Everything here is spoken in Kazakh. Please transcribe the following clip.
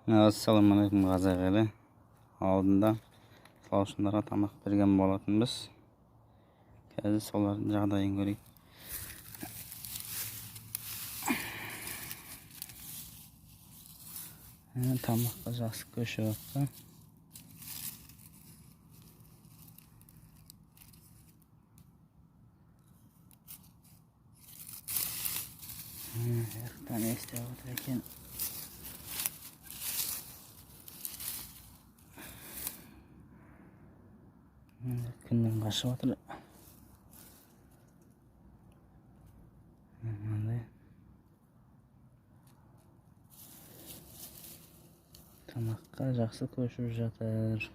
Assalomu alaykum қазақ елі. Алдында талаушыларға тамақ берген болатынбыз. Қазір солардың жағдайын көрейік. Тамаққа жақсы көшіп жатты. Не істеп отыр екен? Күннен қашып отыр. Тамаққа жақсы көшіп жатыр.